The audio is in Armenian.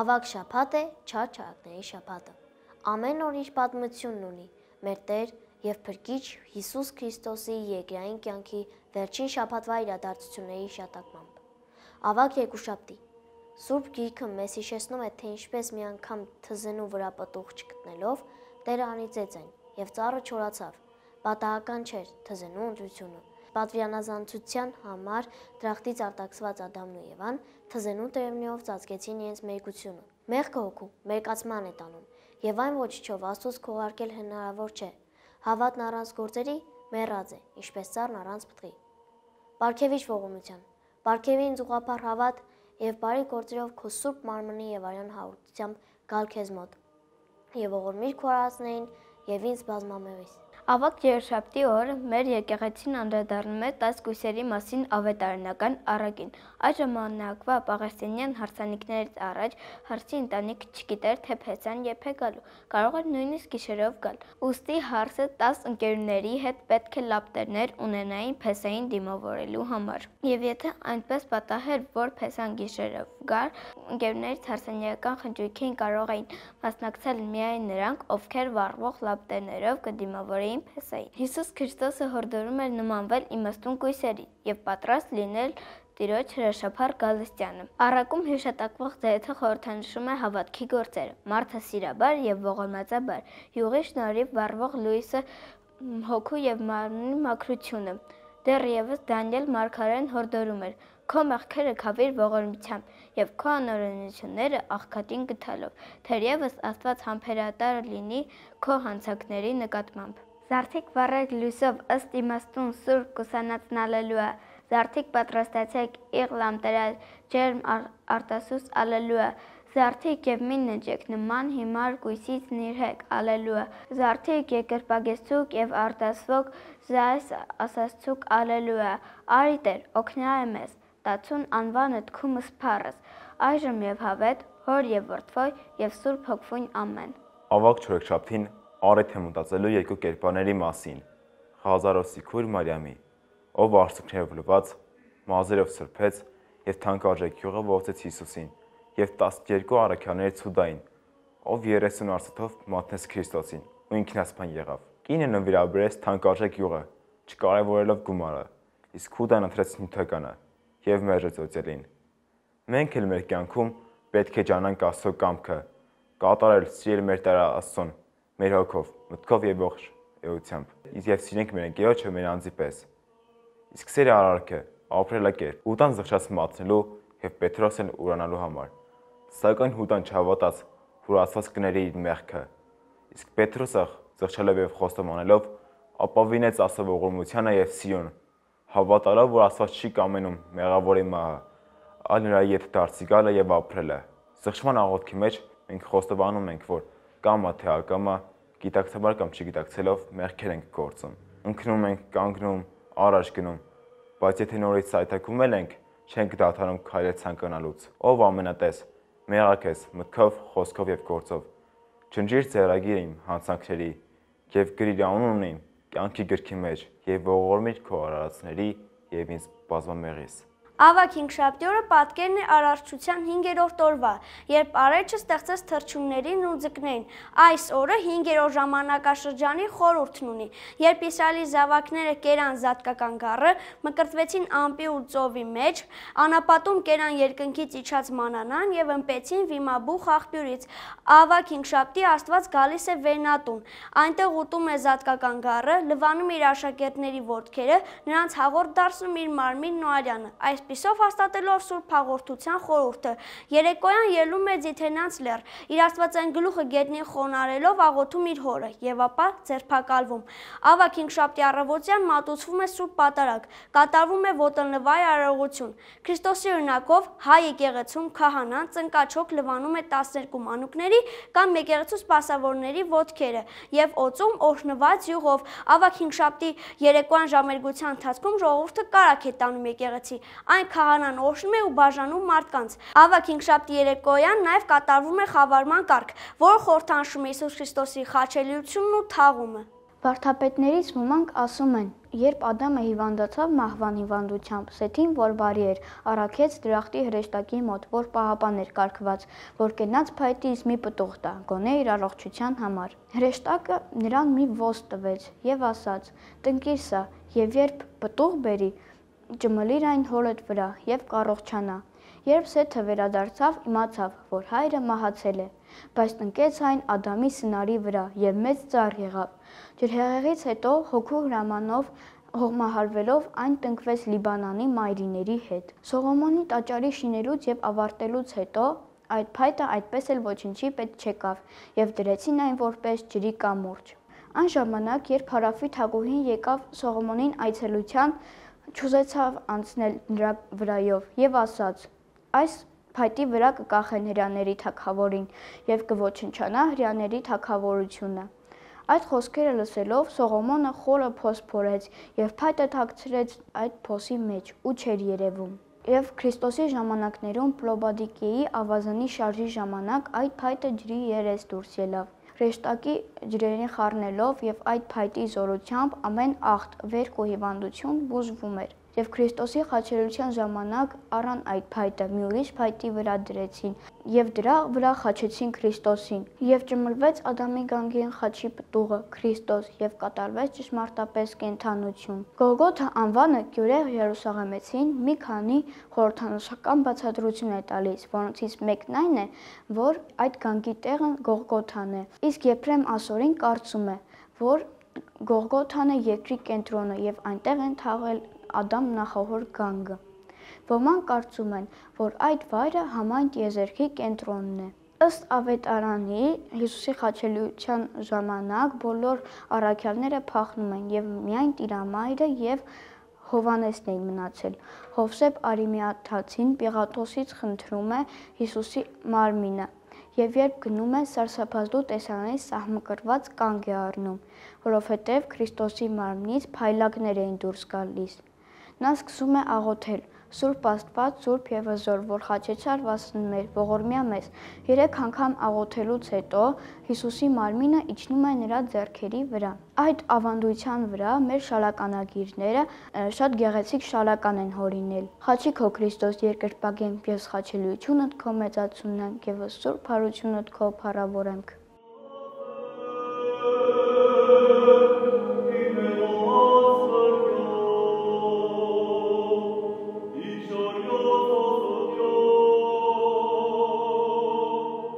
Ավագ շաբաթ է, չար չարակների շաբաթը։ Ամեն օր իր պատմությունն ունի։ Մեր Տեր եւ Փրկիչ Հիսուս Քրիստոսի երկրային կյանքի վերջին շաբաթվա իրադարձությունների հիշատակմամբ։ Ավագ երկուշաբթի։ Սուրբ Գիրքը մեզ հիշեցնում է, թե ինչպես մի անգամ թզենու վրա պտուղ չգտնելով Տերը անիծեց այն եւ ծառը չորացավ։ Պատահական չէր թզենու ընտրությունը։ Պատվիրանազանցության համար դրախտից արտաքսված Ադամն ու Եվան թզենու տերևներով ծածկեցին իրենց մերկությունը։ Մեղքը հոգու մերկացման է տանում, եւ այն ոչիչով Աստծուց քողարկել հնարավոր չէ։ Հավատն առանց գործերի մեռած է, ինչպես ծառն առանց պտղի։ Պարգևիչ ողորմության, պարգևի ինձ ուղղափառ հավատ եւ բարի գործերով քո սուրբ մարմնի եւ արյան հաղորդությամբ գալ քեզ մոտ։ Եվ ողորմիր քո արածներին եւ ինձ բազմամեղիս։ Ավագ երեքշաբթի օրը մեր եկեղեցին անդրադառնում է 10 կույսերի մասին ավետարանական առակին։ Այդ ժամանակվա պաղեստինյան հարսանիքներից առաջ հարսի ընտանիքը չգիտեր, թե փեսան երբ է գալու, կարող էր նույնիսկ գիշերով գալ։ Ուստի հարսը 10 ընկերուների հետ պետք է լապտերներ ունենային փեսային դիմավորելու համար։ Եվ եթե այնպես պատահեր, որ փեսան գիշերով գար, ընկերուներից հարսանիական խնջույքին կարող էին մասնակցել միայն նրանք, ովքեր վառվող լապտերներով կդիմավորեին փեսային։ Հիսուս Քրիստոսը հորդորում էր նմանվել իմաստուն կույսերի եւ պատրաստ լինել Տիրոջ հրաշափառ գալստյանը։ Առակում հիշատակվող ձայթը խորհրդանշում է հավատքի գործերը, մարդը սիրաբար եւ ողորմածաբար, յուղի շնորհիվ վառվող լույսը, հոգու եւ մարմնի մաքրությունը։ Դեռևս Դանիել մարգարեն հորդորում էր. քո մեղքերը քավիր ողորմությամբ եւ քո անօրենությունները աղքատին գտալով, թերևս Աստված համբերատար լինի քո հանցանքների նկատմամբ։ Զարթիկ վառեք լույսով ըստ իմաստուն սուրբ կուսանածն ալելուա։ Զարթիկ պատրաստացեք իղլամ տրալ ջերմ արտասուս ալելուա։ Զարթիկ եւ մի նջեք նման հիմար կույսից նիրհեք ալելուա։ Զարթիկ երկրպագեցուկ եւ արտասվոք զայս ասացուկ ալելուա։ Արի Տեր, օգնա մեզ, տացուն անվանը թքումս փառս, այժմ եւ հավետ, հոր եւ որդվոյ եւ սուրբ հոգվույն ամեն։ Ավագ չորեքշաբթին առիթ է մտածելու երկու կերպարների մասին։ Ղազարոսի քույր Մարիամի, ով արցունքներով լված, մազերով սրբեց եւ թանկարժեք յուղը ողջեց Հիսուսին, եւ 12 առաքյալների ցուդային, ով 30 արծաթով մատնեց Քրիստոսին ու ինքնասպան եղավ։ Կինը նվիրաբերեց թանկարժեք յուղը, չկարևորելով գումարը, իսկ Հուդան ընտրեց նյութականը եւ մերժեց օծելին։ Մենք էլ մեր կյանքում պետք է ճանանք Աստծո կամքը, կատարել սիրել մեր Տեր Աստծուն, մեր հոգով, մտքով եւ ողջ էությամբ։ Եվ սիրենք մեր ընկերոջը մեր անձի պես։ Իսկ սերը արարք է, ապրելակերպ, Հուդան զղջաց մատնելու եւ Պետրոսն ուրանալու համար։ Սակայն Հուդան չհավատաց, որ Աստված կների իր մեղքը։ Իսկ Պետրոսը զղջալով եւ խոստովանելով ապավինեց Աստծո ողորմությանը եւ սիրուն, հավատալով, որ Աստված չի կամենում մեղավորի մահը, այլ նրա ետ դարձի գալը եւ ապրելը։ Զղջման աղոթքի մեջ մենք խոստովանում ենք, որ կամա թե ակամա, գիտակցաբար կամ չգիտակցելով մեղքեր ենք գործում։ Ընկնում ենք, կանգնում, առաջ գնում, բայց եթե նորից սայթակում ենք, չենք դադարում քայլել ցանկանալուց։ Ով ամենատես, մեղա քեզ մտքով, խոսքով եւ գործով։ Ջնջիր ձեռագիր իմ հանցանքների եւ գրիր անունն իմ կյանքի գրքի մեջ եւ ողորմիր քո արարածների եւ ինձ բազմամեղիս։ Ավագ հինգշաբթի օրը պատկերն է արարչության 5-րդ օրվա, երբ Արեչը ստեղծեց թռչուններին ու ձկներին։ Այս օրը 5-րդ ժամանակաշրջանի խորհուրդն ունի, երբ Իսրայելի զավակները կերան զատկական գառը, մկրտվեցին ամպի ու ծովի մեջ, անապատում կերան երկնքից իջած մանանան եւ ըմպեցին վիմաբուխ աղբյուրից։ Ավագ հինգշաբթի Աստված գալիս է վերնատուն, այնտեղ ուտում է զատկական գառը, լվանում իր աշակերտների ոտքերը, նրանց հաղորդ դարձնում իր մարմինն ու արյանը։ Այսպիսով հաստատելով Սուրբ Հաղորդության խորհուրդը, երեկոյան ելում է Ձիթենանց լեռ, իր աստվածային գլուխը գետնին խոնարելով աղոթում իր հորը եւ ապա ձերբակալվում։ Ավագ հինգշաբթի առավոտյան մատուցվում է Սուրբ Պատարագ, կատարվում է ոտնլվայի արարողություն։ Քրիստոսի օրինակով հայ եկեղեցում քահանան ծնկաչոք լվանում է 12 մանուկների կամ եկեղեցու սպասավորների ոտքերը եւ օծում օրհնված յուղով։ Ավագ հինգշաբթի երեկոյան ժամերգության ընթացքում ժողովուրդը կարակ է տանում եկեղեցի։ Այն քահանան օրհնում է ու բաժանում մարդկանց։ Ավագ հինգշաբթի երեկոյան նաև կատարվում է խավարման կարգ, որը խորհրդանշում է Հիսուս Քրիստոսի խաչելիությունն ու թաղումը։ Վարդապետներից ոմանք ասում են, երբ Ադամը հիվանդացավ մահվան հիվանդությամբ, Սեթին, որ բարի էր, առաքեց դրախտի հրեշտակի մոտ, որ պահապան էր կարգված, որ կենաց փայտից մի պտուղ տա, գոնե իր առողջության համար։ Հրեշտակը նրան մի ոզ տվեց եւ ասաց. «Տնկիր սա, եւ երբ պտուղ բերի, ճմլիր այն հորդ վրա եւ կառողջանա»։ Երբ Սեթը վերադարձավ, իմացավ, որ հայրը մահացել է, բայց տնկեց այն Ադամի սնարի վրա եւ մեծ ծառ եղավ։ Ջրհեղեղից հետո հոգու հրամանով հողմահարվելով այն տնկվեց Լիբանանի մայրիների հետ։ Սողոմոնի տաճարի շինելուց եւ ավարտելուց հետո այդ փայտը այդպես էլ ոչնչի պետք չեկավ եւ դրեցին այն որպես ջրի կամուրջ։ Այն ժամանակ, երբ Հարավի թագուհին եկավ Սողոմոնին այցելության, չուզեցավ անցնել նրա վրայով եւ ասաց. «Այս փայտի վրա կկախեն հրեաների թագավորին եւ կոչնչանա հրեաների թագավորությունը»։ Այդ խոսքերը լսելով Սողոմոնը խորը փոս փորեց եւ փայտը թաքցրեց այդ փոսի մեջ ու չէր երևում։ Եվ Քրիստոսի ժամանակներում Պլոբադիկեի ավազանի շարժի ժամանակ այդ փայտը ջրի երես դուրս ելավ։ Հրեշտակի ջրերին խառնելով եւ այդ փայտի զորությամբ ամեն աղտ, վերք ու հիվանդություն բուժվում էր։ Եվ Քրիստոսի խաչելության ժամանակ առան այդ փայտը մի ուրիշ փայտի վրա դրեցին եւ դրա վրա խաչեցին Քրիստոսին եւ ճմլվեց Ադամի գանգին խաչի պտուղը Քրիստոս եւ կատարվեց ճշմարտապես կենդանություն։ Գողգոթա անվանը Գյուրեղ Երուսաղեմեցին մի քանի խորհրդանշական բացատրություն է տալիս, որոնցից մեկն այն է, որ այդ գանգի տեղը Գողգոթան է, իսկ Եփրեմ Ասորին կարծում է, որ Գողգոթան է երկրի կենտրոնը եւ այնտեղ են թաղել Ադամ նախահոր գանգը։ Ոմանք կարծում են, որ այդ վայրը համայն տիեզերքի կենտրոնն է։ Ըստ ավետարանի Հիսուսի խաչելության ժամանակ բոլոր առաքյալները փախնում են եւ միայն Տիրամայրը եւ Հովհաննեսն էին մնացել։ Հովսեփ Արիմաթացին Պիղատոսից խնդրում է Հիսուսի մարմինը եւ երբ գնում է սարսափազդու տեսարանից սահմկրված կանգ է առնում, որովհետեւ Քրիստոսի մարմնից փայլակներ էին դուրս գալիս։ Նա սկսում է աղոթել. Սուրբ Աստված, Սուրբ եւ Հզոր, որ խաչեցար վասն ողորմյա մեզ։ 3 անգամ աղոթելուց հետո Հիսուսի մարմինը իջնում է նրա ձեռքերի վրա։ Այդ ավանդույթյան վրա մեր շալականագիրները շատ գեղեցիկ շալական են հորինել։ Խաչի քո Քրիստոս երկրպագեմ, ես խաչելիությունդ քո մեծացունն եմ, եւ Սուրբ հարությունդ քո փառավորենք։